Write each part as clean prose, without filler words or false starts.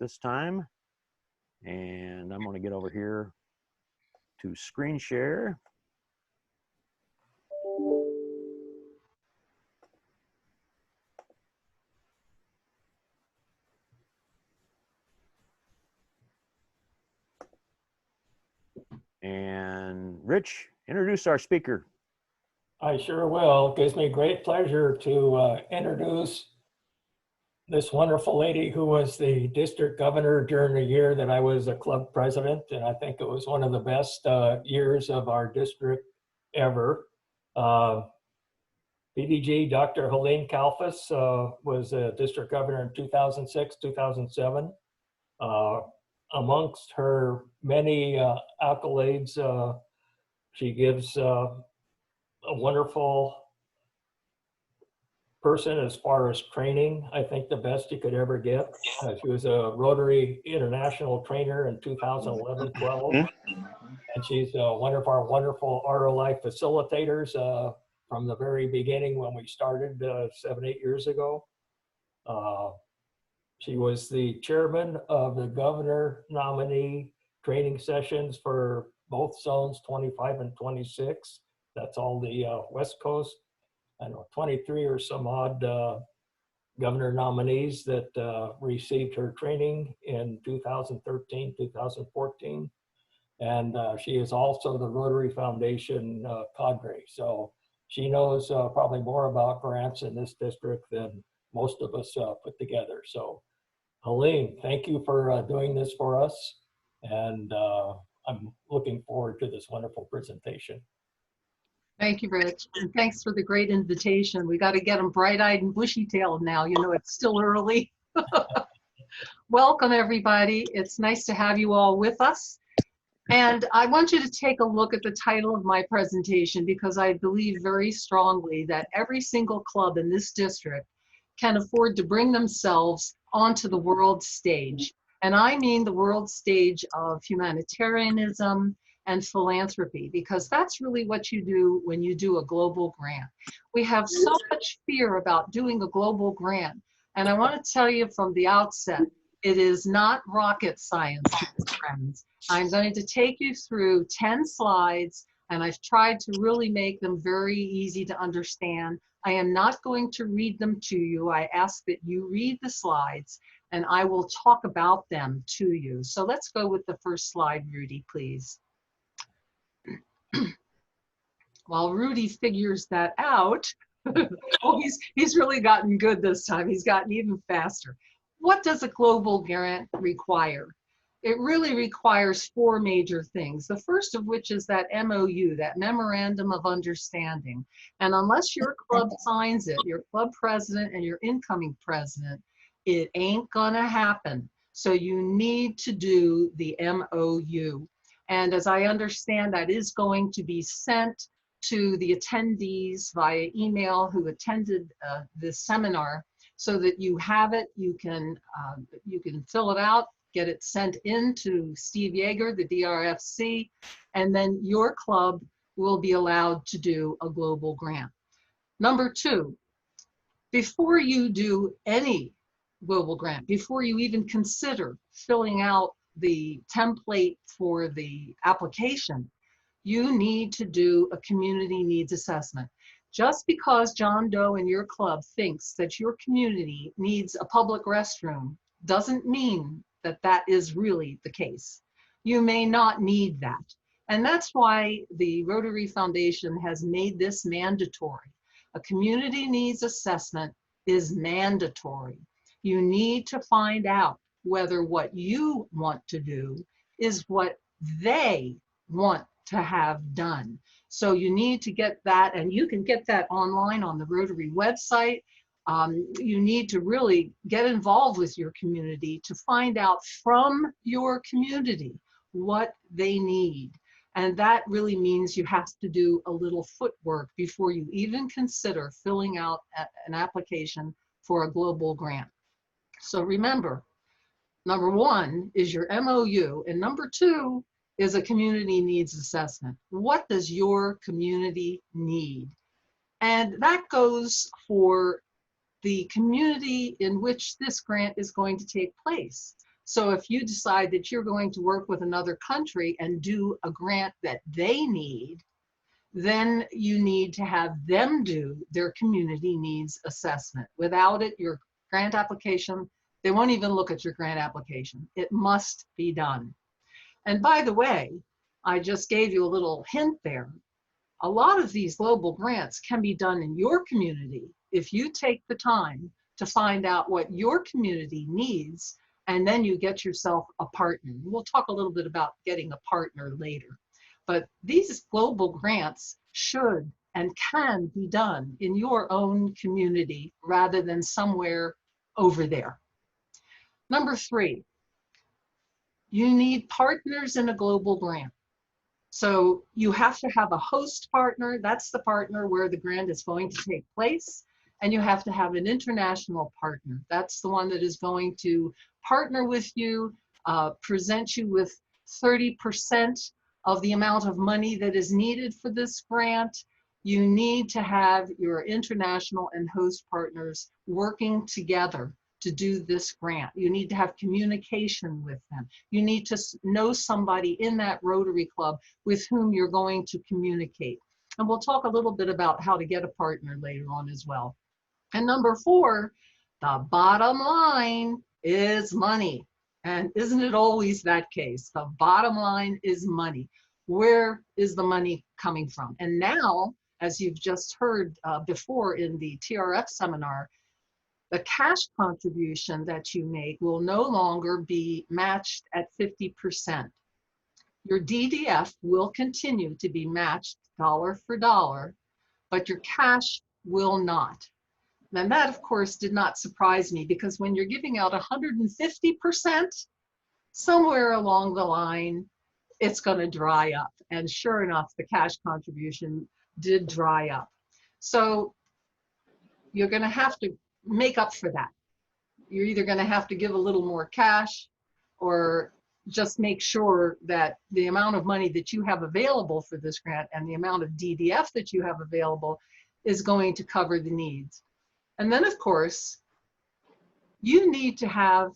this time, and I'm going to get over here to screen share. And Rich, introduce our speaker. I sure will. It gives me great pleasure to introduce this wonderful lady who was the district governor during the year that I was a club president. And I think it was one of the best years of our district ever. PDG, Dr. Helene Kalfas was a district governor in 2006, 2007. Amongst her many accolades, she gives a wonderful person as far as training. I think the best you could ever get. She was a Rotary International trainer in 2011-12. And she's one of our wonderful ROI facilitators from the very beginning when we started 7-8 years ago. She was the chairman of the governor nominee training sessions for both zones 25 and 26. That's all the West Coast. I know 23 or some odd governor nominees that received her training in 2013, 2014. And she is also the Rotary Foundation Cadre. So she knows probably more about grants in this district than most of us put together. So Helene, thank you for doing this for us. And I'm looking forward to this wonderful presentation. Thank you, Rich. And thanks for the great invitation. We got to get them bright-eyed and bushy-tailed now. You know, it's still early. Welcome, everybody. It's nice to have you all with us. And I want you to take a look at the title of my presentation because I believe very strongly that every single club in this district can afford to bring themselves onto the world stage. And I mean the world stage of humanitarianism and philanthropy, because that's really what you do when you do a global grant. We have so much fear about doing a global grant. And I want to tell you from the outset, it is not rocket science, friends. I'm going to take you through 10 slides, and I've tried to really make them very easy to understand. I am not going to read them to you. I ask that you read the slides, and I will talk about them to you. So let's go with the first slide, Rudy, please. While Rudy figures that out, oh, he's really gotten good this time. He's gotten even faster. What does a global grant require? It really requires 4 major things. The first of which is that MOU, that Memorandum of Understanding. And unless your club signs it, your club president and your incoming president, it ain't gonna happen. So you need to do the MOU. And as I understand, that is going to be sent to the attendees via email who attended this seminar, so that you have it. You can fill it out, get it sent in to Steve Yeager, the DRFC, and then your club will be allowed to do a global grant. Number 2, before you do any global grant, before you even consider filling out the template for the application, you need to do a community needs assessment. Just because John Doe in your club thinks that your community needs a public restroom doesn't mean that that is really the case. You may not need that. And that's why the Rotary Foundation has made this mandatory. A community needs assessment is mandatory. You need to find out whether what you want to do is what they want to have done. So you need to get that, and you can get that online on the Rotary website. You need to really get involved with your community to find out from your community what they need. And that really means you have to do a little footwork before you even consider filling out an application for a global grant. So remember, number 1 is your MOU, and number 2 is a community needs assessment. What does your community need? And that goes for the community in which this grant is going to take place. So if you decide that you're going to work with another country and do a grant that they need, then you need to have them do their community needs assessment. Without it, your grant application, they won't even look at your grant application. It must be done. And by the way, I just gave you a little hint there. A lot of these global grants can be done in your community if you take the time to find out what your community needs, and then you get yourself a partner. We'll talk a little bit about getting a partner later. But these global grants should and can be done in your own community rather than somewhere over there. Number 3, you need partners in a global grant. So you have to have a host partner. That's the partner where the grant is going to take place. And you have to have an international partner. That's the one that is going to partner with you, present you with 30% of the amount of money that is needed for this grant. You need to have your international and host partners working together to do this grant. You need to have communication with them. You need to know somebody in that Rotary Club with whom you're going to communicate. And we'll talk a little bit about how to get a partner later on as well. And number 4, the bottom line is money. And isn't it always that case? The bottom line is money. Where is the money coming from? And now, as you've just heard before in the TRF seminar, the cash contribution that you make will no longer be matched at 50%. Your DDF will continue to be matched dollar for dollar, but your cash will not. And that, of course, did not surprise me, because when you're giving out 150%, somewhere along the line, it's going to dry up. And sure enough, the cash contribution did dry up. So you're going to have to make up for that. You're either going to have to give a little more cash, or just make sure that the amount of money that you have available for this grant and the amount of DDF that you have available is going to cover the needs. And then, of course, you need to have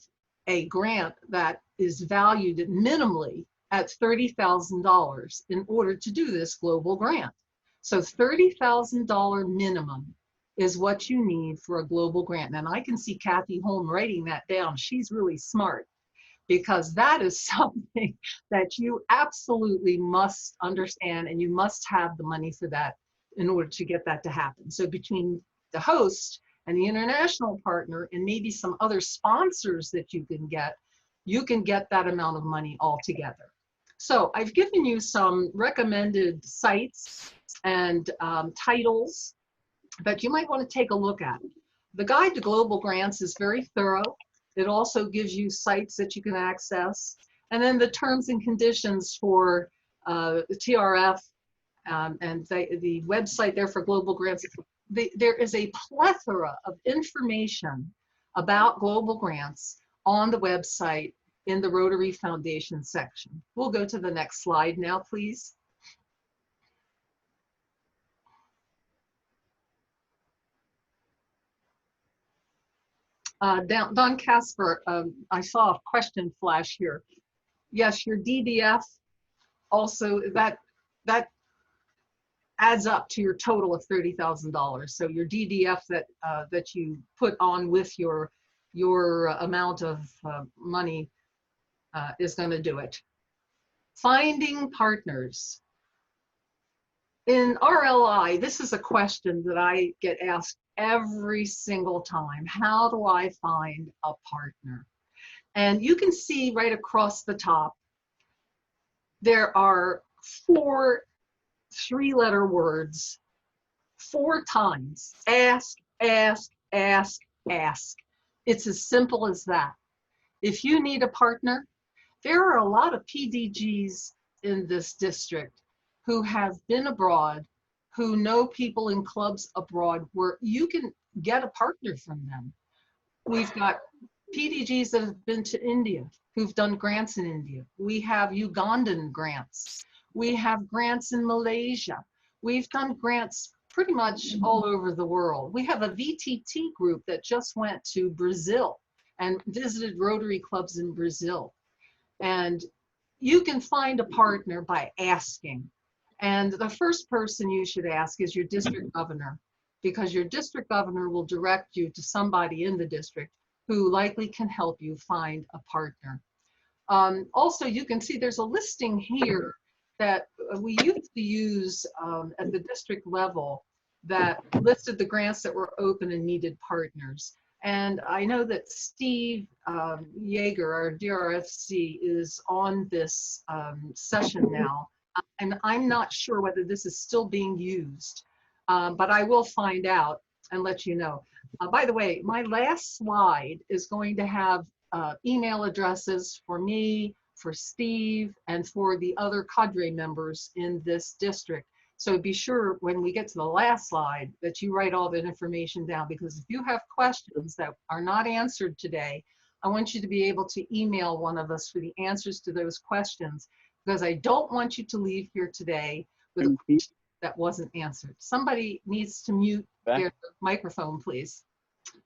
a grant that is valued minimally at $30,000 in order to do this global grant. So $30,000 minimum is what you need for a global grant. And I can see Kathy Holm writing that down. She's really smart, because that is something that you absolutely must understand, and you must have the money for that in order to get that to happen. So between the host and the international partner and maybe some other sponsors that you can get that amount of money all together. So I've given you some recommended sites and titles that you might want to take a look at. The Guide to Global Grants is very thorough. It also gives you sites that you can access. And then the terms and conditions for the TRF and the website there for global grants. There is a plethora of information about global grants on the website in the Rotary Foundation section. We'll go to the next slide now, please. Don Casper, I saw a question flash here. Yes, your DDF also, that adds up to your total of $30,000. So your DDF that you put on with your amount of money is going to do it. Finding partners. In RLI, this is a question that I get asked every single time. How do I find a partner? And you can see right across the top, there are 4 3-letter words 4 times. Ask, ask, ask, ask. It's as simple as that. If you need a partner, there are a lot of PDGs in this district who have been abroad, who know people in clubs abroad, where you can get a partner from them. We've got PDGs that have been to India, who've done grants in India. We have Ugandan grants. We have grants in Malaysia. We've done grants pretty much all over the world. We have a VTT group that just went to Brazil and visited Rotary clubs in Brazil. And you can find a partner by asking. And the first person you should ask is your district governor, because your district governor will direct you to somebody in the district who likely can help you find a partner. Also, you can see there's a listing here that we used to use at the district level that listed the grants that were open and needed partners. And I know that Steve Yeager, our DRFC, is on this session now. And I'm not sure whether this is still being used, but I will find out and let you know. By the way, my last slide is going to have email addresses for me, for Steve, and for the other Cadre members in this district. So be sure when we get to the last slide that you write all that information down, because if you have questions that are not answered today, I want you to be able to email one of us for the answers to those questions, because I don't want you to leave here today with a question that wasn't answered. Somebody needs to mute their microphone, please.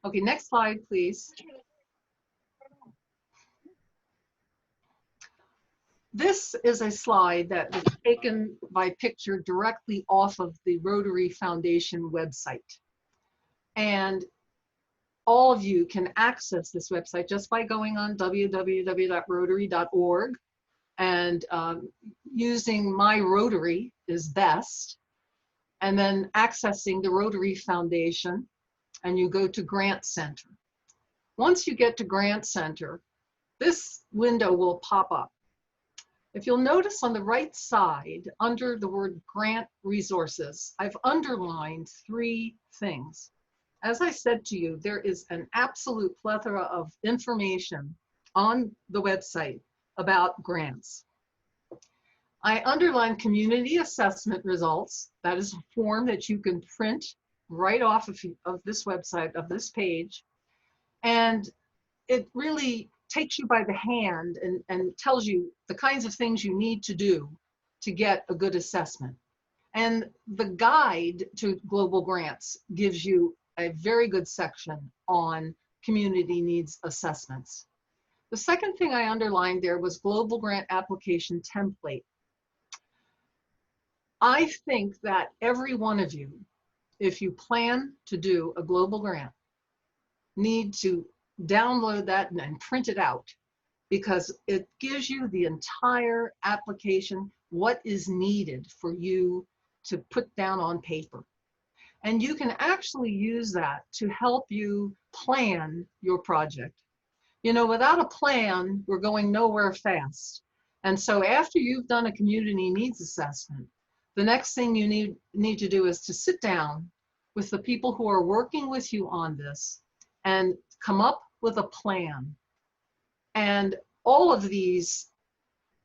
Okay, next slide, please. This is a slide that was taken by picture directly off of the Rotary Foundation website. And all of you can access this website just by going on www.rotary.org and using My Rotary is best, and then accessing the Rotary Foundation, and you go to Grant Center. Once you get to Grant Center, this window will pop up. If you'll notice on the right side, under the word grant resources, I've underlined 3 things. As I said to you, there is an absolute plethora of information on the website about grants. I underlined community assessment results. That is a form that you can print right off of this website, of this page. And it really takes you by the hand and tells you the kinds of things you need to do to get a good assessment. And the guide to global grants gives you a very good section on community needs assessments. The second thing I underlined there was global grant application template. I think that every one of you, if you plan to do a global grant, need to download that and print it out, because it gives you the entire application, what is needed for you to put down on paper. And you can actually use that to help you plan your project. You know, without a plan, we're going nowhere fast. And so after you've done a community needs assessment, the next thing you need to do is to sit down with the people who are working with you on this and come up with a plan. And all of these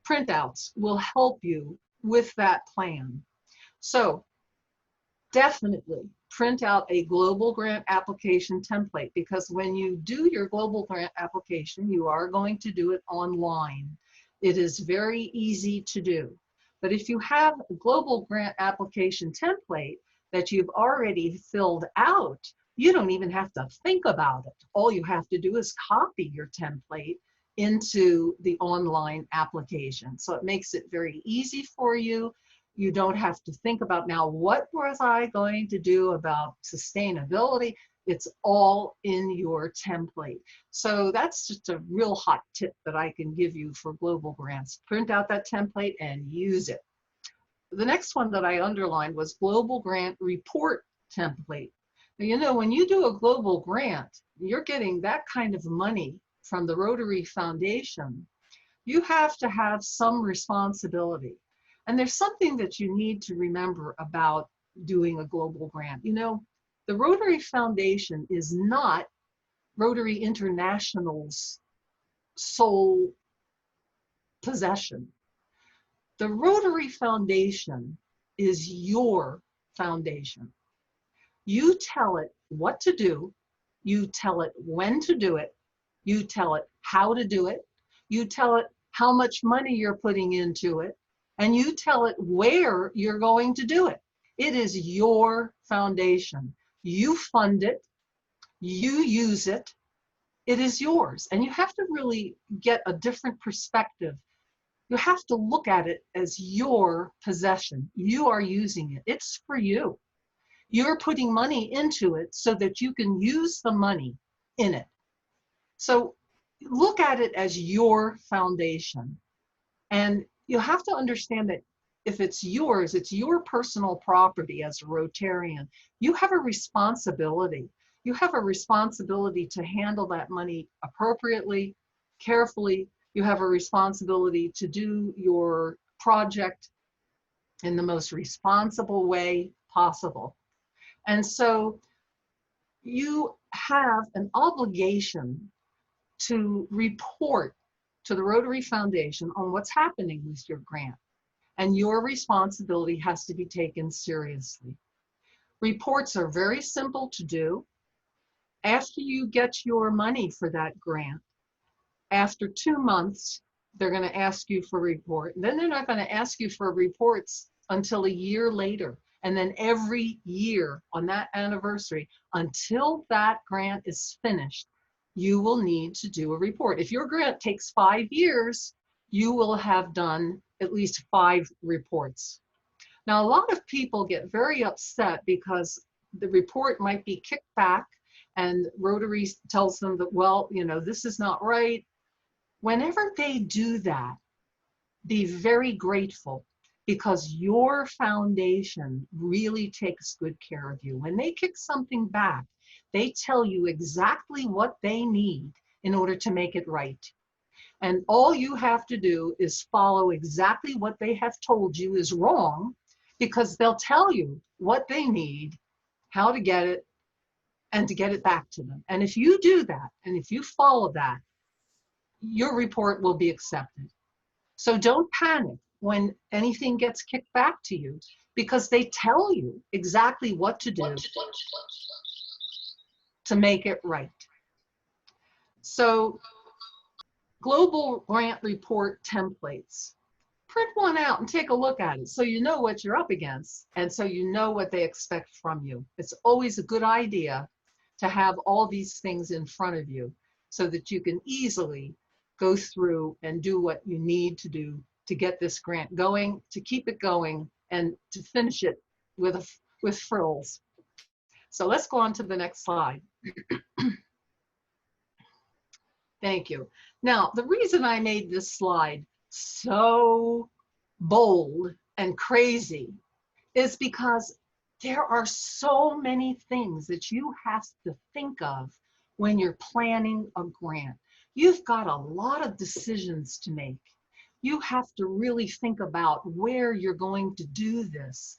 printouts will help you with that plan. So definitely print out a global grant application template, because when you do your global grant application, you are going to do it online. It is very easy to do. But if you have a global grant application template that you've already filled out, you don't even have to think about it. All you have to do is copy your template into the online application. So it makes it very easy for you. You don't have to think about, now, what was I going to do about sustainability? It's all in your template. So that's just a real hot tip that I can give you for global grants. Print out that template and use it. The next one that I underlined was global grant report template. Now, you know, when you do a global grant, you're getting that kind of money from the Rotary Foundation. You have to have some responsibility. And there's something that you need to remember about doing a global grant. You know, the Rotary Foundation is not Rotary International's sole possession. The Rotary Foundation is your foundation. You tell it what to do, you tell it when to do it, you tell it how to do it, you tell it how much money you're putting into it, and you tell it where you're going to do it. It is your foundation. You fund it, you use it, it is yours. And you have to really get a different perspective. You have to look at it as your possession. You are using it. It's for you. You're putting money into it so that you can use the money in it. So look at it as your foundation. And you have to understand that if it's yours, it's your personal property as a Rotarian. You have a responsibility. You have a responsibility to handle that money appropriately, carefully. You have a responsibility to do your project in the most responsible way possible. And so you have an obligation to report to the Rotary Foundation on what's happening with your grant. And your responsibility has to be taken seriously. Reports are very simple to do. After you get your money for that grant, after 2 months, they're going to ask you for a report. Then they're not going to ask you for reports until a year later. And then every year on that anniversary, until that grant is finished, you will need to do a report. If your grant takes 5 years, you will have done at least 5 reports. Now, a lot of people get very upset because the report might be kicked back and Rotary tells them that, well, you know, this is not right. Whenever they do that, be very grateful, because your foundation really takes good care of you. When they kick something back, they tell you exactly what they need in order to make it right. And all you have to do is follow exactly what they have told you is wrong, because they'll tell you what they need, how to get it, and to get it back to them. And if you do that, and if you follow that, your report will be accepted. So don't panic when anything gets kicked back to you, because they tell you exactly what to do to make it right. So global grant report templates. Print one out and take a look at it so you know what you're up against and so you know what they expect from you. It's always a good idea to have all these things in front of you so that you can easily go through and do what you need to do to get this grant going, to keep it going, and to finish it with frills. So let's go on to the next slide. Thank you. Now, the reason I made this slide so bold and crazy is because there are so many things that you have to think of when you're planning a grant. You've got a lot of decisions to make. You have to really think about where you're going to do this,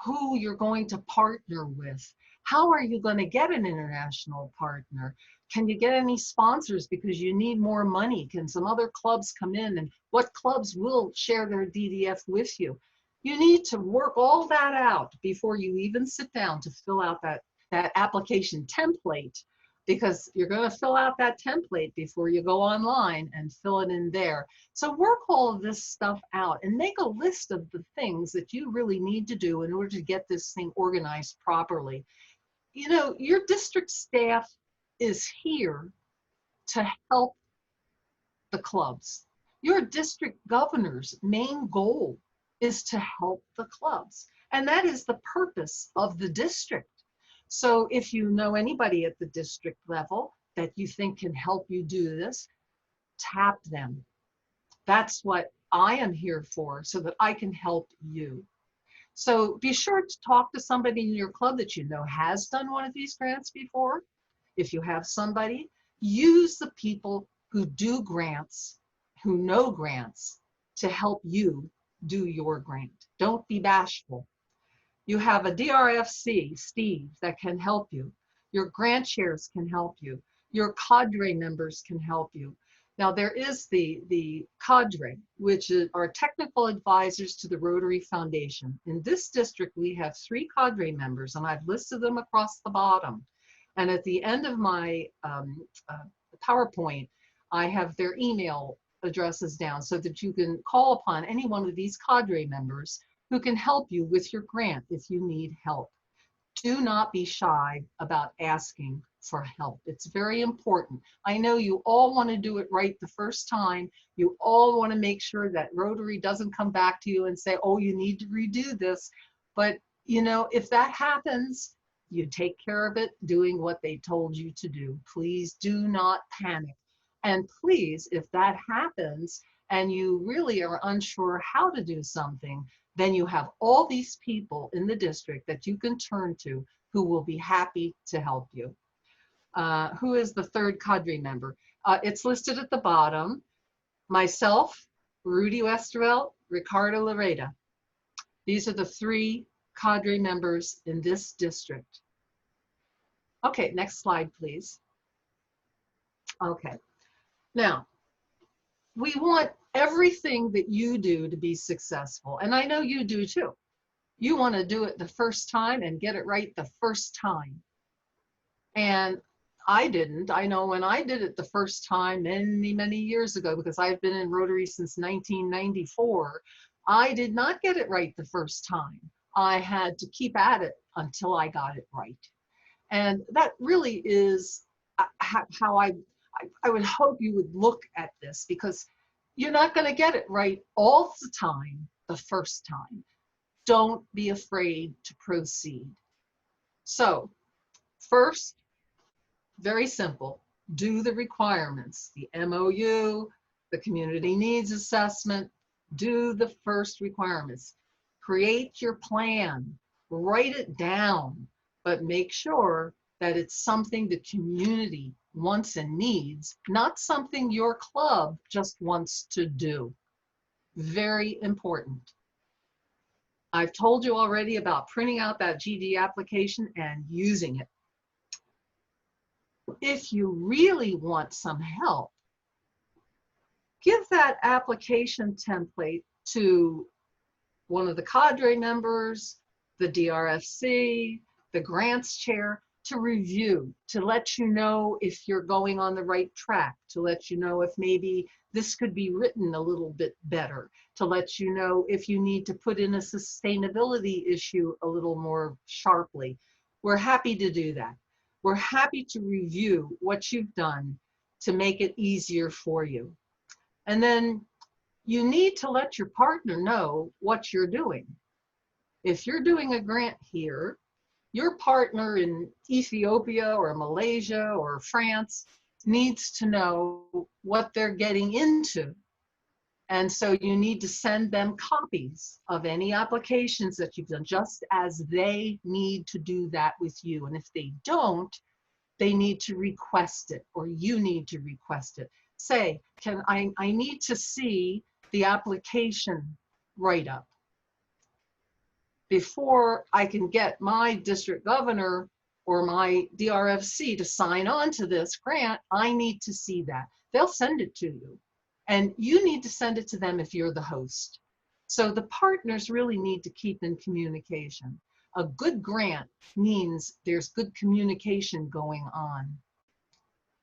who you're going to partner with. How are you going to get an international partner? Can you get any sponsors because you need more money? Can some other clubs come in, and what clubs will share their DDF with you? You need to work all that out before you even sit down to fill out that application template, because you're going to fill out that template before you go online and fill it in there. So work all of this stuff out and make a list of the things that you really need to do in order to get this thing organized properly. You know, your district staff is here to help the clubs. Your district governor's main goal is to help the clubs. And that is the purpose of the district. So if you know anybody at the district level that you think can help you do this, tap them. That's what I am here for, so that I can help you. So be sure to talk to somebody in your club that you know has done one of these grants before. If you have somebody, use the people who do grants, who know grants, to help you do your grant. Don't be bashful. You have a DRFC, Steve, that can help you. Your grant chairs can help you. Your Cadre members can help you. Now there is the Cadre, which are technical advisors to the Rotary Foundation. In this district, we have 3 Cadre members, and I've listed them across the bottom. And at the end of my PowerPoint, I have their email addresses down so that you can call upon any one of these Cadre members who can help you with your grant if you need help. Do not be shy about asking for help. It's very important. I know you all want to do it right the first time. You all want to make sure that Rotary doesn't come back to you and say, oh, you need to redo this. But, you know, if that happens, you take care of it doing what they told you to do. Please do not panic. And please, if that happens and you really are unsure how to do something, then you have all these people in the district that you can turn to who will be happy to help you. Who is the third Cadre member? It's listed at the bottom. Myself, Rudy Westervelt, Ricardo Lareda. These are the 3 Cadre members in this district. Okay, next slide, please. Okay, now, we want everything that you do to be successful, and I know you do too. You want to do it the first time and get it right the first time. And I didn't. I know when I did it the first time many, many years ago, because I've been in Rotary since 1994, I did not get it right the first time. I had to keep at it until I got it right. And that really is how I would hope you would look at this, because you're not going to get it right all the time the first time. Don't be afraid to proceed. So first, very simple, do the requirements, the MOU, the community needs assessment, do the first requirements. Create your plan, write it down, but make sure that it's something the community wants and needs, not something your club just wants to do. Very important. I've told you already about printing out that GD application and using it. If you really want some help, give that application template to one of the Cadre members, the DRFC, the grants chair, to review, to let you know if you're going on the right track, to let you know if maybe this could be written a little bit better, to let you know if you need to put in a sustainability issue a little more sharply. We're happy to do that. We're happy to review what you've done to make it easier for you. And then you need to let your partner know what you're doing. If you're doing a grant here, your partner in Ethiopia or Malaysia or France needs to know what they're getting into. And so you need to send them copies of any applications that you've done, just as they need to do that with you. And if they don't, they need to request it, or you need to request it. Say, I need to see the application write-up. Before I can get my district governor or my DRFC to sign on to this grant, I need to see that. They'll send it to you. And you need to send it to them if you're the host. So the partners really need to keep in communication. A good grant means there's good communication going on.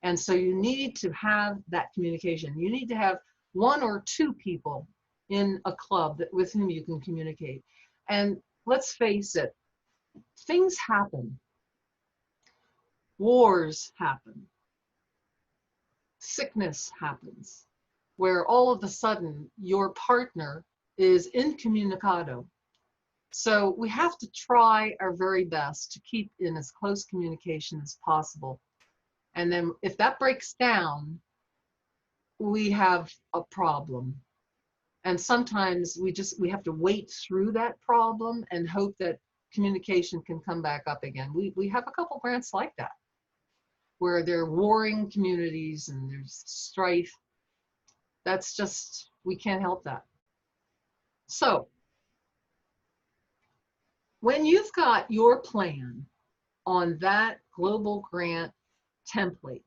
And so you need to have that communication. You need to have 1 or 2 people in a club with whom you can communicate. And let's face it, things happen. Wars happen. Sickness happens, where all of a sudden your partner is incommunicado. So we have to try our very best to keep in as close communication as possible. And then if that breaks down, we have a problem. And sometimes we have to wait through that problem and hope that communication can come back up again. We have a couple grants like that, where there are warring communities and there's strife. That's just, we can't help that. So when you've got your plan on that global grant template,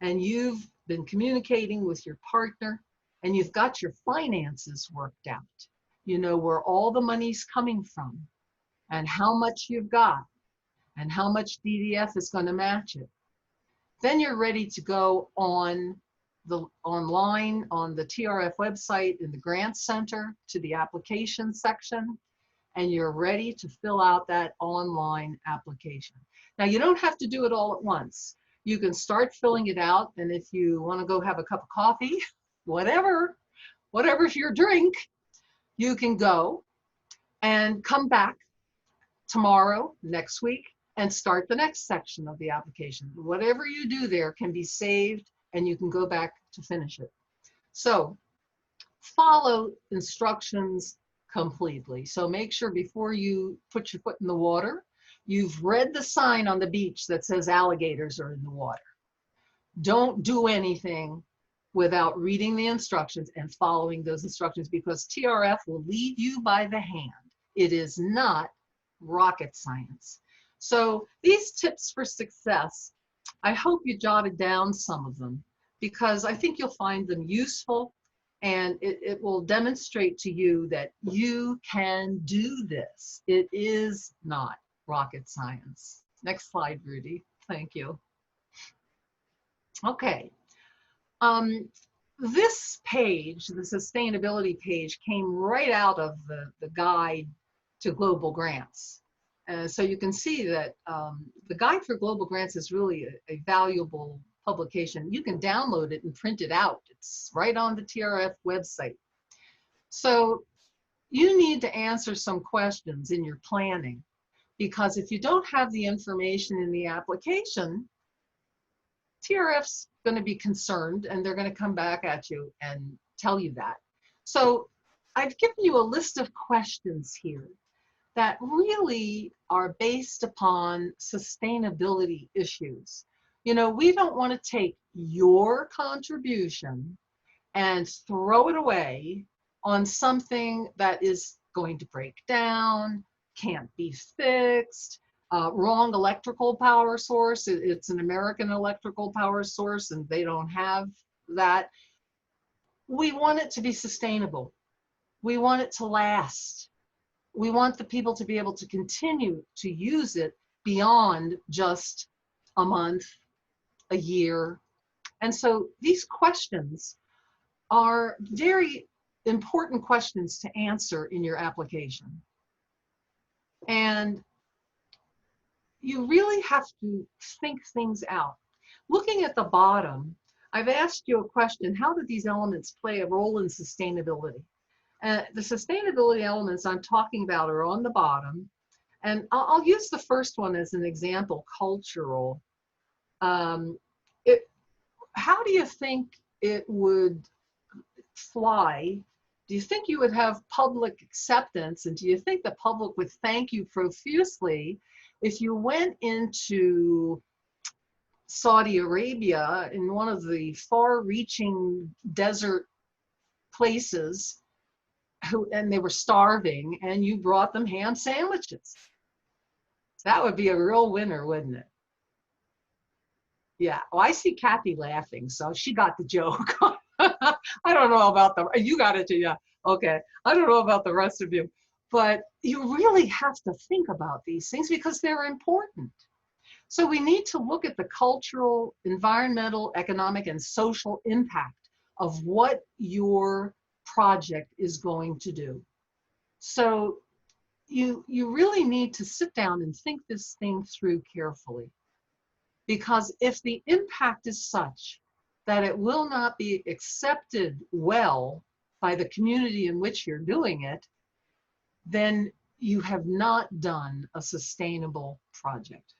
and you've been communicating with your partner, and you've got your finances worked out, you know where all the money's coming from, and how much you've got, and how much DDF is going to match it, then you're ready to go on online on the TRF website in the Grants Center to the application section, and you're ready to fill out that online application. Now, you don't have to do it all at once. You can start filling it out, and if you want to go have a cup of coffee, whatever's your drink, you can go and come back tomorrow, next week, and start the next section of the application. Whatever you do there can be saved, and you can go back to finish it. So follow instructions completely. So make sure before you put your foot in the water, you've read the sign on the beach that says alligators are in the water. Don't do anything without reading the instructions and following those instructions, because TRF will lead you by the hand. It is not rocket science. So these tips for success, I hope you jotted down some of them, because I think you'll find them useful, and it will demonstrate to you that you can do this. It is not rocket science. Next slide, Rudy. Thank you. Okay. This page, the sustainability page, came right out of the guide to global grants. So you can see that the guide for global grants is really a valuable publication. You can download it and print it out. It's right on the TRF website. So you need to answer some questions in your planning, because if you don't have the information in the application, TRF's going to be concerned, and they're going to come back at you and tell you that. So I've given you a list of questions here that really are based upon sustainability issues. You know, we don't want to take your contribution and throw it away on something that is going to break down, can't be fixed, wrong electrical power source. It's an American electrical power source, and they don't have that. We want it to be sustainable. We want it to last. We want the people to be able to continue to use it beyond just a month, a year. And so these questions are very important questions to answer in your application. And you really have to think things out. Looking at the bottom, I've asked you a question: how do these elements play a role in sustainability? The sustainability elements I'm talking about are on the bottom, and I'll use the first one as an example: cultural. How do you think it would fly? Do you think you would have public acceptance, and do you think the public would thank you profusely if you went into Saudi Arabia, in one of the far-reaching desert places, and they were starving, and you brought them ham sandwiches? That would be a real winner, wouldn't it? Yeah, well, I see Kathy laughing, so she got the joke. I don't know about you got it too, yeah. Okay, I don't know about the rest of you, but you really have to think about these things because they're important. So we need to look at the cultural, environmental, economic, and social impact of what your project is going to do. So you really need to sit down and think this thing through carefully, because if the impact is such that it will not be accepted well by the community in which you're doing it, then you have not done a sustainable project.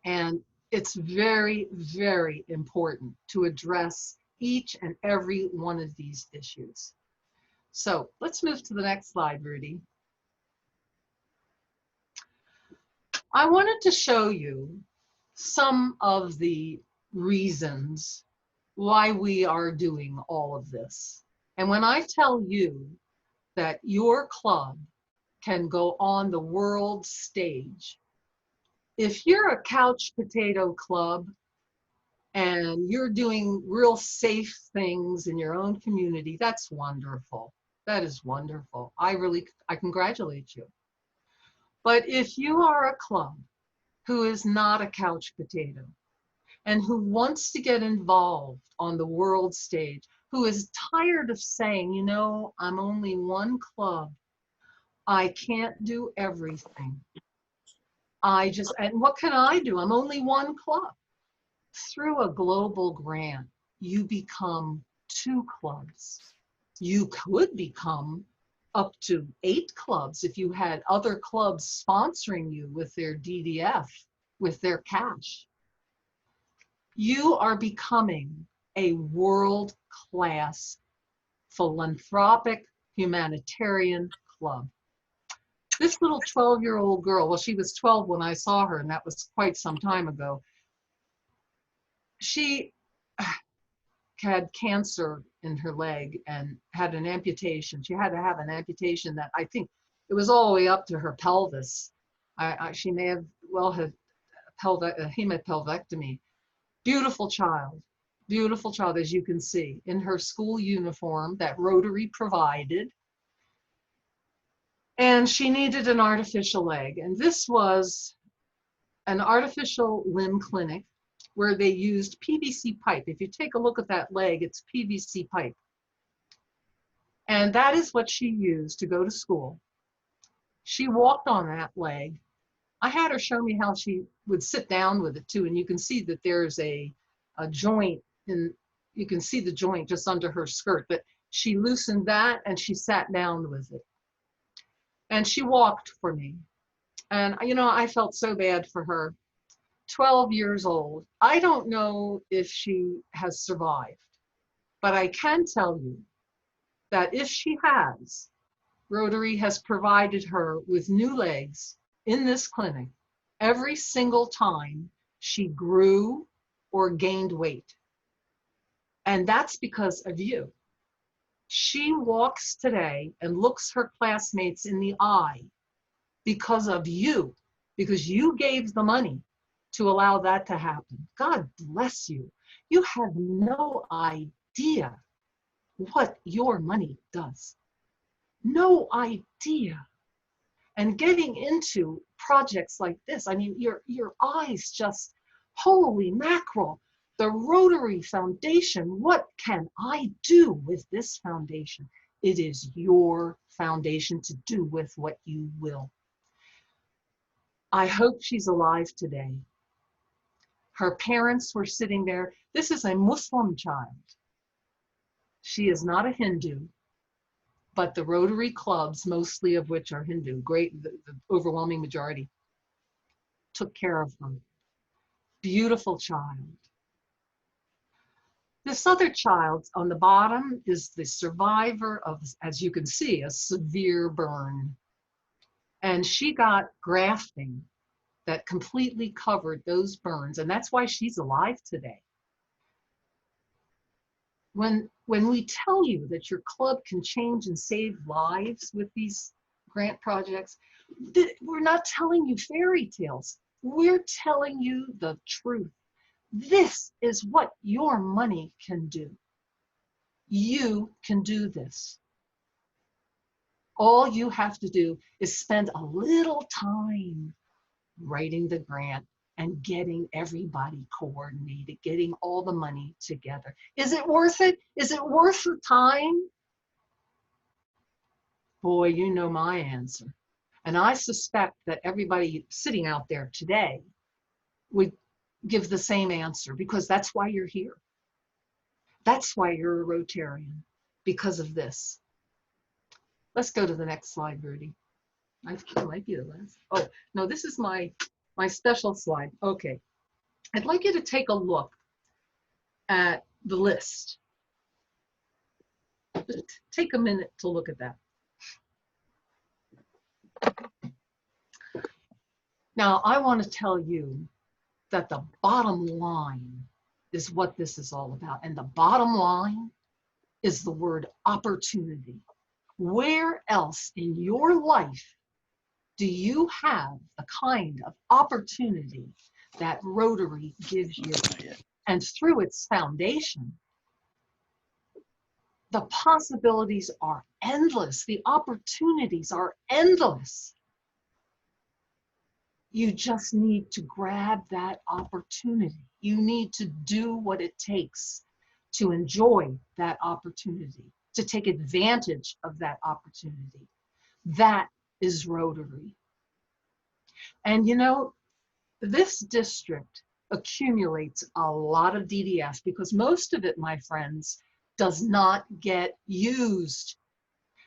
And it's very, very important to address each and every one of these issues. So let's move to the next slide, Rudy. I wanted to show you some of the reasons why we are doing all of this. And when I tell you that your club can go on the world stage, if you're a couch potato club and you're doing real safe things in your own community, that's wonderful. That is wonderful. I congratulate you. But if you are a club who is not a couch potato, and who wants to get involved on the world stage, who is tired of saying, you know, I'm only one club. I can't do everything. And what can I do? I'm only one club. Through a global grant, you become 2 clubs. You could become up to 8 clubs if you had other clubs sponsoring you with their DDF, with their cash. You are becoming a world-class philanthropic humanitarian club. This little 12-year-old girl, well, she was 12 when I saw her, and that was quite some time ago. She had cancer in her leg and had an amputation. She had to have an amputation that I think it was all the way up to her pelvis. She may have well had a hemipelvectomy. Beautiful child, as you can see, in her school uniform that Rotary provided. And she needed an artificial leg. And this was an artificial limb clinic where they used PVC pipe. If you take a look at that leg, it's PVC pipe. And that is what she used to go to school. She walked on that leg. I had her show me how she would sit down with it too. And you can see that there's a joint, and you can see the joint just under her skirt, but she loosened that and she sat down with it. And she walked for me. And, you know, I felt so bad for her. 12 years old. I don't know if she has survived, but I can tell you that if she has, Rotary has provided her with new legs in this clinic every single time she grew or gained weight. And that's because of you. She walks today and looks her classmates in the eye because of you, because you gave the money to allow that to happen. God bless you. You have no idea what your money does. No idea. And getting into projects like this, I mean, your eyes just, holy mackerel, the Rotary Foundation, what can I do with this foundation? It is your foundation to do with what you will. I hope she's alive today. Her parents were sitting there. This is a Muslim child. She is not a Hindu, but the Rotary clubs, mostly of which are Hindu, the overwhelming majority, took care of her. Beautiful child. This other child on the bottom is the survivor of, as you can see, a severe burn. And she got grafting that completely covered those burns, and that's why she's alive today. When we tell you that your club can change and save lives with these grant projects, we're not telling you fairy tales. We're telling you the truth. This is what your money can do. You can do this. All you have to do is spend a little time writing the grant and getting everybody coordinated, getting all the money together. Is it worth it? Is it worth the time? Boy, you know my answer. And I suspect that everybody sitting out there today would give the same answer, because that's why you're here. That's why you're a Rotarian, because of this. Let's go to the next slide, Rudy. I think it might be the last. Oh, no, this is my special slide. Okay. I'd like you to take a look at the list. Just take a minute to look at that. Now, I want to tell you that the bottom line is what this is all about. And the bottom line is the word opportunity. Where else in your life do you have the kind of opportunity that Rotary gives you? And through its foundation, the possibilities are endless. The opportunities are endless. You just need to grab that opportunity. You need to do what it takes to enjoy that opportunity, to take advantage of that opportunity. That is Rotary. And you know, this district accumulates a lot of DDF because most of it, my friends, does not get used.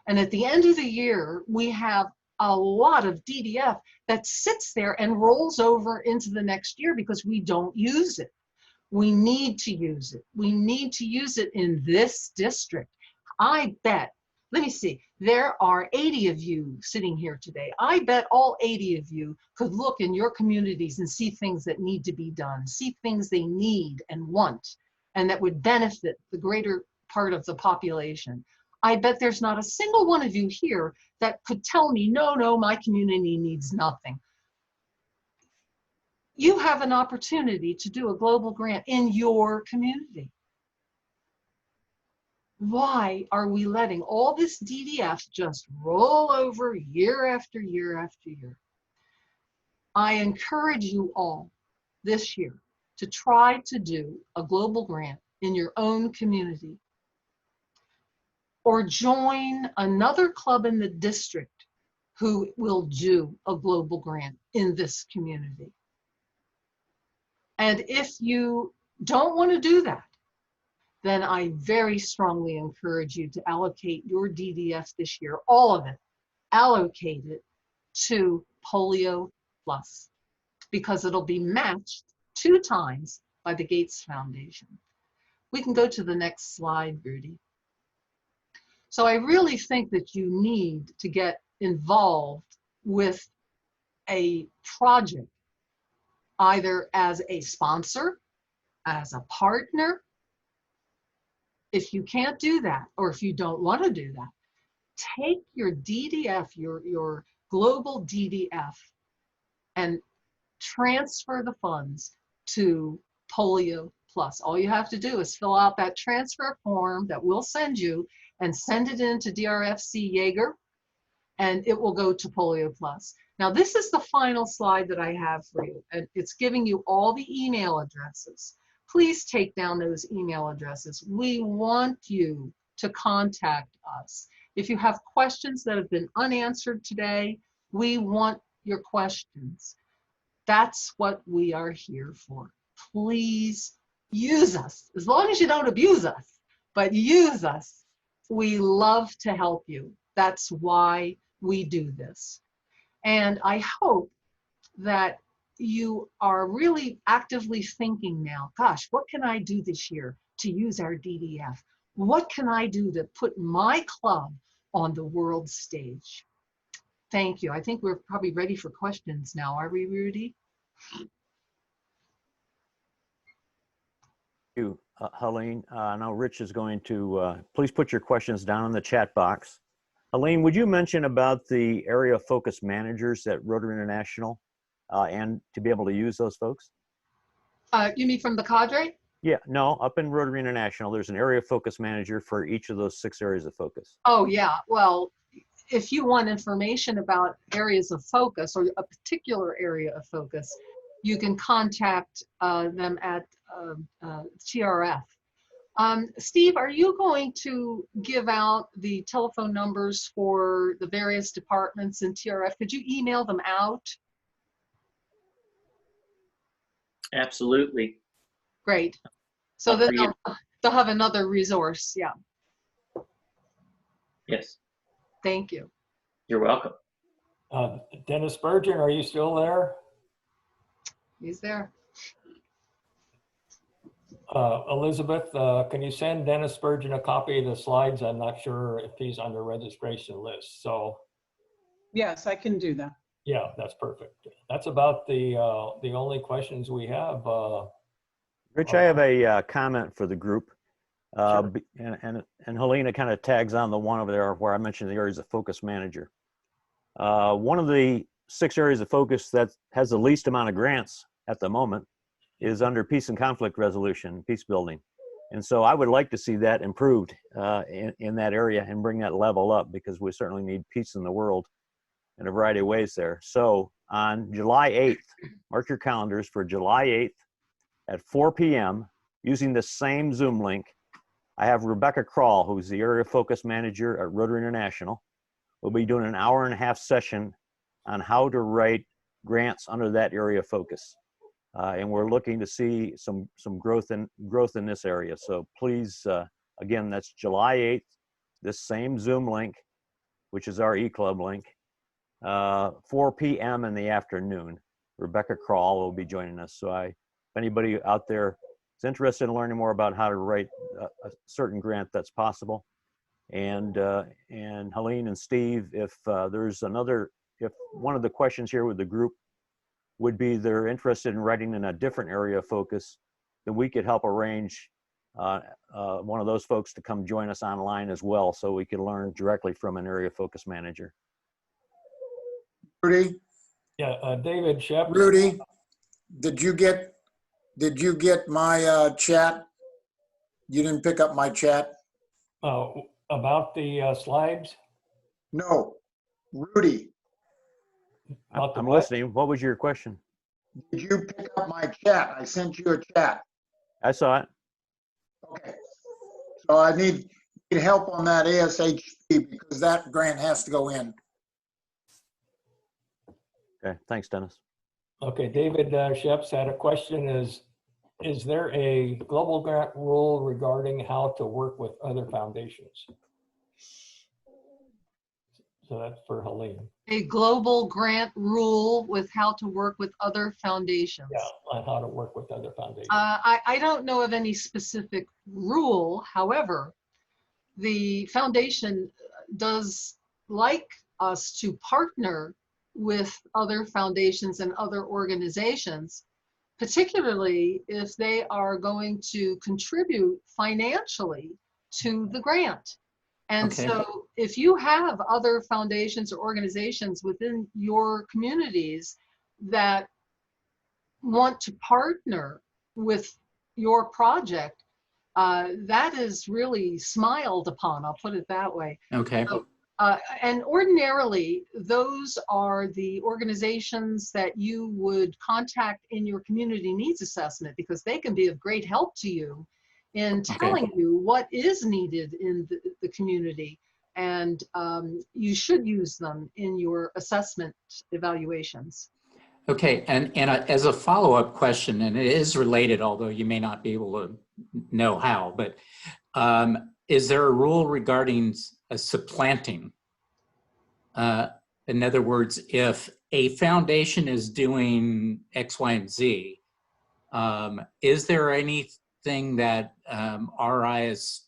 And at the end of the year, we have a lot of DDF that sits there and rolls over into the next year because we don't use it. We need to use it. We need to use it in this district. I bet, let me see, there are 80 of you sitting here today. I bet all 80 of you could look in your communities and see things that need to be done, see things they need and want, and that would benefit the greater part of the population. I bet there's not a single one of you here that could tell me, no, no, my community needs nothing. You have an opportunity to do a global grant in your community. Why are we letting all this DDF just roll over year after year after year? I encourage you all this year to try to do a global grant in your own community, or join another club in the district who will do a global grant in this community. And if you don't want to do that, then I very strongly encourage you to allocate your DDF this year, all of it, allocate it to Polio Plus, because it'll be matched 2 times by the Gates Foundation. We can go to the next slide, Rudy. So I really think that you need to get involved with a project, either as a sponsor, as a partner. If you can't do that, or if you don't want to do that, take your DDF, your global DDF, and transfer the funds to Polio Plus. All you have to do is fill out that transfer form that we'll send you and send it into DRFC Jaeger, and it will go to Polio Plus. Now, this is the final slide that I have for you, and it's giving you all the email addresses. Please take down those email addresses. We want you to contact us. If you have questions that have been unanswered today, we want your questions. That's what we are here for. Please use us, as long as you don't abuse us, but use us. We love to help you. That's why we do this. And I hope that you are really actively thinking now, gosh, what can I do this year to use our DDF? What can I do to put my club on the world stage? Thank you. I think we're probably ready for questions now. Are we, Rudy? Thank you, Helene. Now Rich is going to, please put your questions down in the chat box. Helene, would you mention about the area of focus managers at Rotary International and to be able to use those folks? You mean from the Cadre? Yeah, no, up in Rotary International, there's an area of focus manager for each of those 6 areas of focus. Oh, yeah. Well, if you want information about areas of focus or a particular area of focus, you can contact them at TRF. Steve, are you going to give out the telephone numbers for the various departments in TRF? Could you email them out? Absolutely. Great. So then they'll have another resource. Yeah. Yes. Thank you. You're welcome. Dennis Spurgeon, are you still there? He's there. Elizabeth, can you send Dennis Spurgeon a copy of the slides? I'm not sure if he's on the registration list. So Yes, I can do that. yeah, that's perfect. That's about the only questions we have. Rich, I have a comment for the group. Sure. And Helena kind of tags on the one over there where I mentioned the areas of focus manager. One of the 6 areas of focus that has the least amount of grants at the moment is under peace and conflict resolution, peace building. And so I would like to see that improved in that area and bring that level up, because we certainly need peace in the world in a variety of ways there. So on July 8th. Mark your calendars for July 8th at 4 p.m. using the same Zoom link. I have Rebecca Krall, who's the Area Focus Manager at Rotary International. We'll be doing an hour-and-a-half session on how to write grants under that area of focus. And we're looking to see some growth in this area. So please, again, that's July 8th, this same Zoom link, which is our eClub link, 4 p.m. in the afternoon. Rebecca Krall will be joining us. So if anybody out there is interested in learning more about how to write a certain grant, that's possible. And Helene and Steve, if one of the questions here with the group would be they're interested in writing in a different area of focus, then we could help arrange one of those folks to come join us online as well, so we can learn directly from an area focus manager. Rudy, Yeah, David Shep. Rudy, did you get my chat? You didn't pick up my chat? About the slides? No, Rudy, About the I'm what? listening. What was your question? did you pick up my chat? I sent you a chat. I saw it. Okay. So I need help on that ASHP because that grant has to go in. Okay, thanks, Dennis. Okay, David Sheps had a question. Is there a global grant rule regarding how to work with other foundations? So that's for Helene. A global grant rule with how to work with other foundations. Yeah, on how to work with other foundations. I don't know of any specific rule. However, the foundation does like us to partner with other foundations and other organizations, particularly if they are going to contribute financially to the grant. And Okay. so if you have other foundations or organizations within your communities that want to partner with your project, that is really smiled upon, I'll put it that way. Okay. So, and ordinarily, those are the organizations that you would contact in your community needs assessment, because they can be of great help to you in telling you what is needed in the community. And you should use them in your assessment evaluations. Okay, and as a follow-up question, and it is related, although you may not be able to know how, but is there a rule regarding supplanting? In other words, if a foundation is doing X, Y, and Z, is there anything that RI is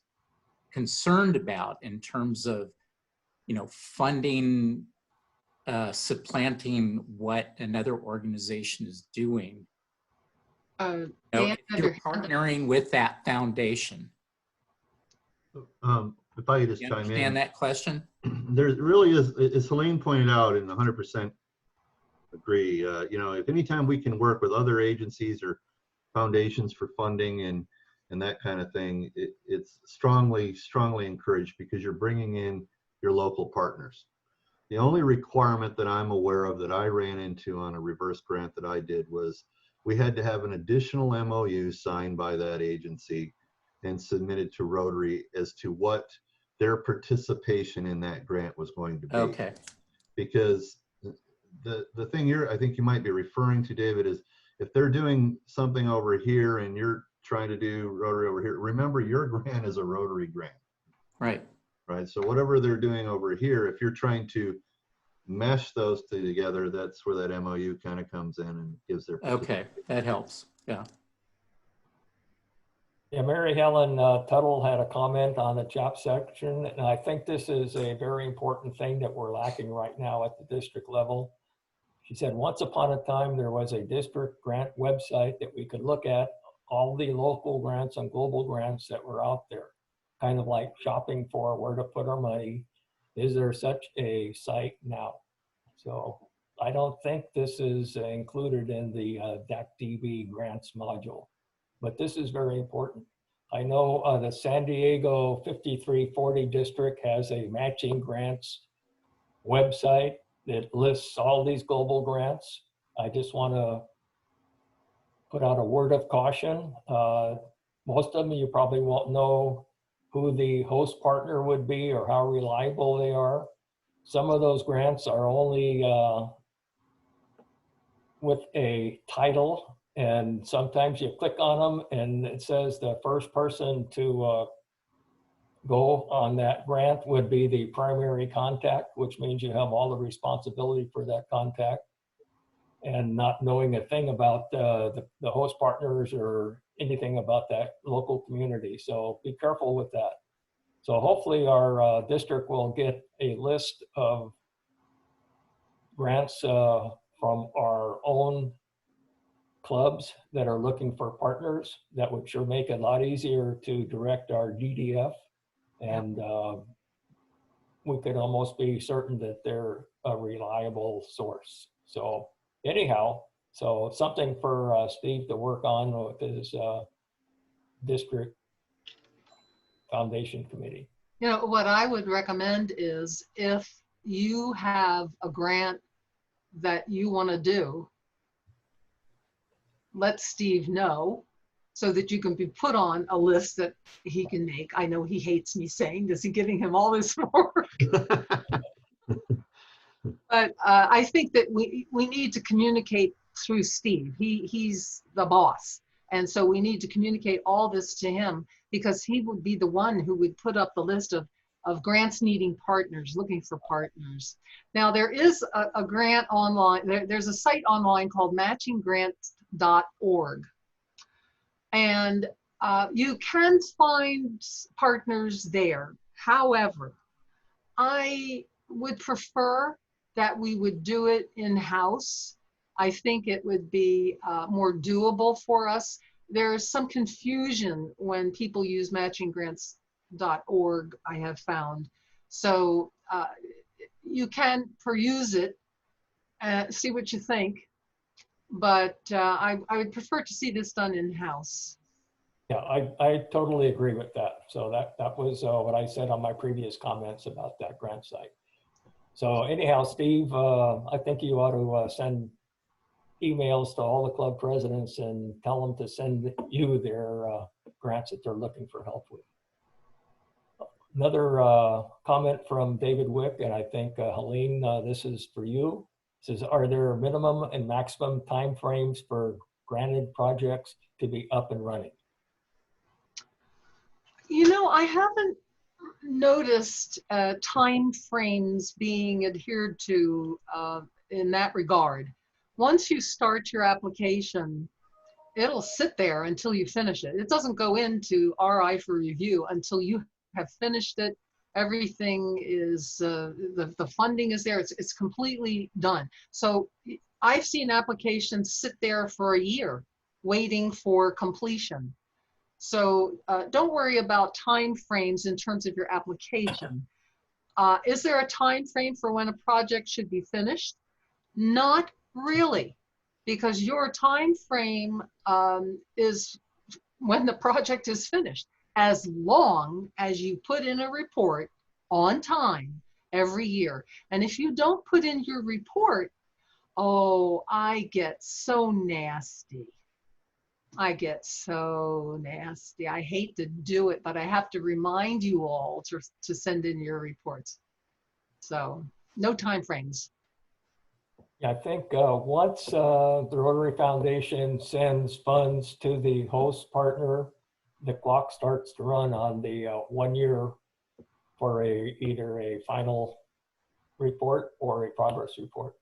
concerned about in terms of, funding, supplanting what another organization is doing? Dan, If you're partnering with that foundation. If I could just You chime understand in, that question? there really is, as Helene pointed out, and 100% agree. If anytime we can work with other agencies or foundations for funding and that kind of thing, it's strongly encouraged, because you're bringing in your local partners. The only requirement that I'm aware of that I ran into on a reverse grant that I did was we had to have an additional MOU signed by that agency and submitted to Rotary as to what their participation in that grant was going to be. Okay. Because the thing I think you might be referring to, David, is if they're doing something over here and you're trying to do Rotary over here, remember your grant is a Rotary grant. Right. Right. So whatever they're doing over here, if you're trying to mesh those two together, that's where that MOU kind of comes in and gives their. Okay, that helps. Yeah. Yeah, Mary Helen Tuttle had a comment on the job section, and I think this is a very important thing that we're lacking right now at the district level. She said, once upon a time, there was a district grant website that we could look at all the local grants and global grants that were out there, kind of like shopping for where to put our money. Is there such a site now? So I don't think this is included in the DAC-DB grants module, but this is very important. I know the San Diego 5340 district has a matching grants website, It lists all these global grants. I just want to put out a word of caution. Most of them you probably won't know who the host partner would be or how reliable they are. Some of those grants are only with a title, and sometimes you click on them and it says the first person to go on that grant would be the primary contact, which means you have all the responsibility for that contact, and not knowing a thing about the host partners or anything about that local community. So be careful with that. So hopefully our district will get a list of grants from our own clubs that are looking for partners. That would sure make it a lot easier to direct our DDF, and we could almost be certain that they're a reliable source. So anyhow, so something for Steve to work on with his district foundation committee. You know, what I would recommend is if you have a grant that you want to do, let Steve know so that you can be put on a list that he can make. I know he hates me saying this and giving him all this work. But I think that we need to communicate through Steve. He's the boss. And so we need to communicate all this to him, because he would be the one who would put up the list of grants needing partners, looking for partners. Now there is a grant online, there's a site online called matchinggrants.org. And you can find partners there. However, I would prefer that we would do it in-house. I think it would be more doable for us. There's some confusion when people use matchinggrants.org, I have found. So you can peruse it, see what you think, but I would prefer to see this done in-house. Yeah, I totally agree with that. So that was what I said on my previous comments about that grant site. So anyhow, Steve, I think you ought to send emails to all the club presidents and tell them to send you their grants that they're looking for help with. Another comment from David Wick, and I think Helene, this is for you. It says, are there minimum and maximum timeframes for granted projects to be up and running? You know, I haven't noticed time frames being adhered to in that regard. Once you start your application, it'll sit there until you finish it. It doesn't go into RI for review until you have finished it. Everything is, the funding is there. It's completely done. So I've seen applications sit there for a year waiting for completion. So don't worry about time frames in terms of your application. Is there a time frame for when a project should be finished? Not really, because your time frame is when the project is finished, as long as you put in a report on time every year. And if you don't put in your report, oh, I get so nasty. I get so nasty. I hate to do it, but I have to remind you all to send in your reports. So no time frames. Yeah, I think once the Rotary Foundation sends funds to the host partner, the clock starts to run on the 1 year for either a final report or a progress report.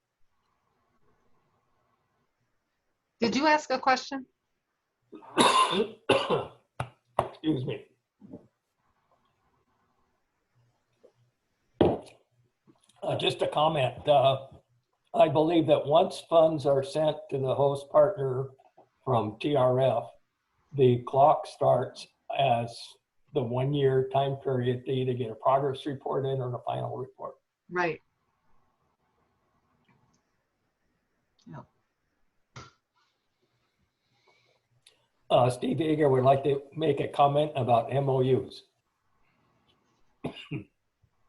Did you ask a question? Excuse me. Just a comment. I believe that once funds are sent to the host partner from TRF, the clock starts as the 1 year time period to either get a progress report in or the final report. Right. Yeah. Steve Eager would like to make a comment about MOUs.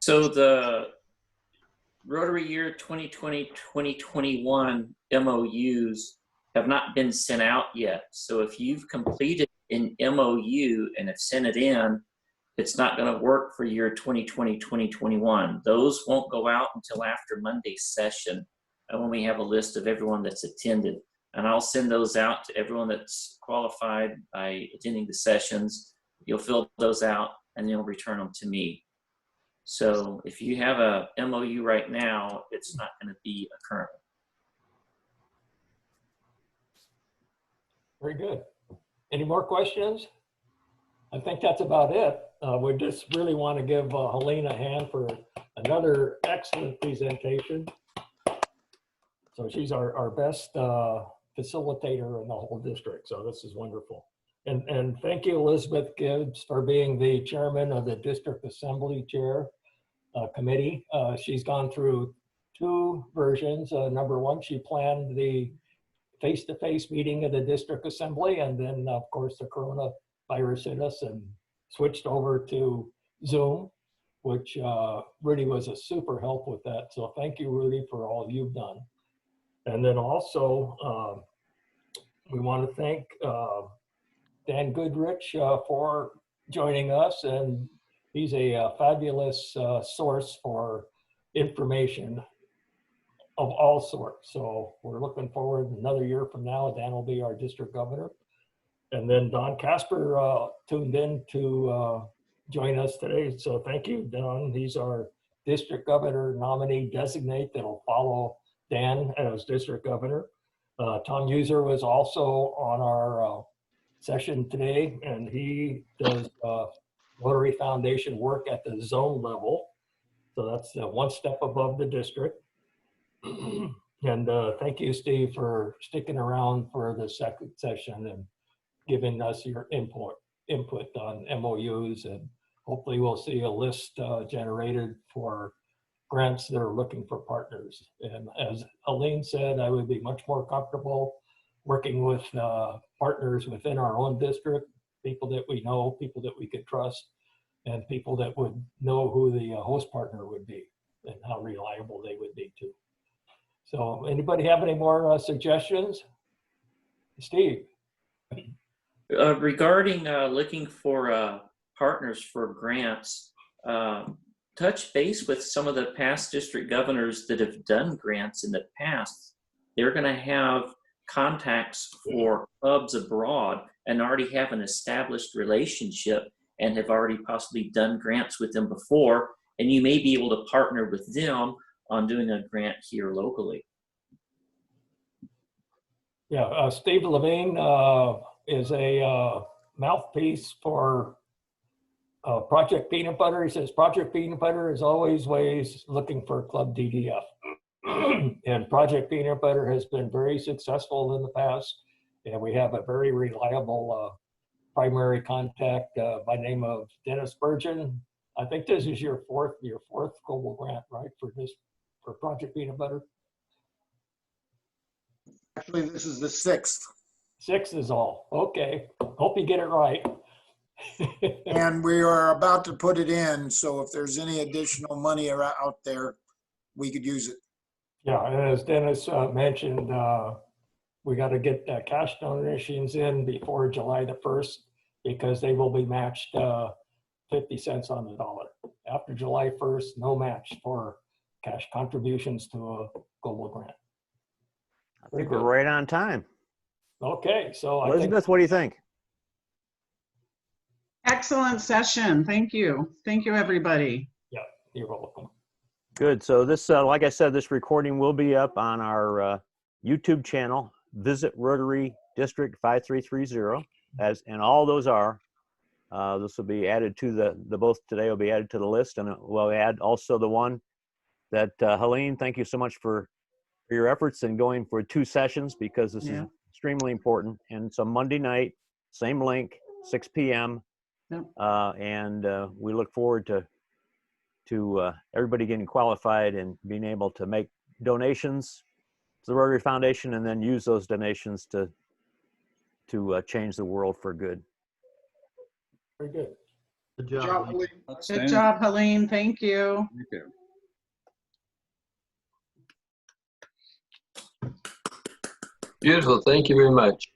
So Rotary year 2020-2021 MOUs have not been sent out yet. So if you've completed an MOU and have sent it in, it's not going to work for year 2020-2021. Those won't go out until after Monday's session, when we have a list of everyone that's attended. And I'll send those out to everyone that's qualified by attending the sessions. You'll fill those out and you'll return them to me. So if you have a MOU right now, it's not going to be a current Very good. Any more questions? I think that's about it. We just really want to give Helene a hand for another excellent presentation. So she's our best facilitator in the whole district. So this is wonderful. And thank you, Elizabeth Gibbs, for being the chairman of the District Assembly Chair Committee. She's gone through 2 versions. Number 1, she planned the face-to-face meeting of the District Assembly, and then of course the coronavirus hit us and switched over to Zoom, which Rudy was a super help with that. So thank you, Rudy, for all you've done. And then also we want to thank Dan Goodrich for joining us, and he's a fabulous source for information of all sorts. So we're looking forward another year from now. Dan will be our district governor. And then Don Casper tuned in to join us today. So thank you, Don. He's our district governor nominee designate that'll follow Dan as district governor. Tom User was also on our session today, and he does Rotary Foundation work at the zone level. So that's 1 step above the district. And thank you, Steve, for sticking around for the second session and giving us your input on MOUs. And hopefully we'll see a list generated for grants that are looking for partners. And as Aline said, I would be much more comfortable working with partners within our own district, people that we know, people that we could trust, and people that would know who the host partner would be and how reliable they would be too. So anybody have any more suggestions? Steve? Regarding looking for partners for grants, touch base with some of the past district governors that have done grants in the past. They're going to have contacts for clubs abroad and already have an established relationship and have already possibly done grants with them before. And you may be able to partner with them on doing a grant here locally. Yeah, Steve Levine is a mouthpiece for Project Peanut Butter. He says Project Peanut Butter is always looking for Club DDF. And Project Peanut Butter has been very successful in the past. And we have a very reliable primary contact by name of Dennis Burgeon. I think this is your fourth global grant, right, for Project Peanut Butter? Actually, this is the 6th. 6 is all. Okay. Hope you get it right. And we are about to put it in, so if there's any additional money out there, we could use it. Yeah, and as Dennis mentioned, we got to get cash donations in before July the 1st because they will be matched 50 cents on the dollar. After July 1st, no match for cash contributions to a global grant. I think we're right on time. Okay, so I Elizabeth, think, what do you think? Excellent session. Thank you. Thank you, everybody. yeah, you're welcome. Good. So this, like I said, this recording will be up on our YouTube channel. Visit Rotary District 5330, and all those are. This will be added to the both today will be added to the list, and we'll add also the one that Helene. Thank you so much for your efforts in going for 2 sessions because this is extremely important. And so Monday night, same link, 6 p.m. Yep. And we look forward to everybody getting qualified and being able to make donations to the Rotary Foundation and then use those donations to change the world for good. Very good. Good Good job. job, Lee. Good job, Helene. Thank you. Thank you. Beautiful. Thank you very much.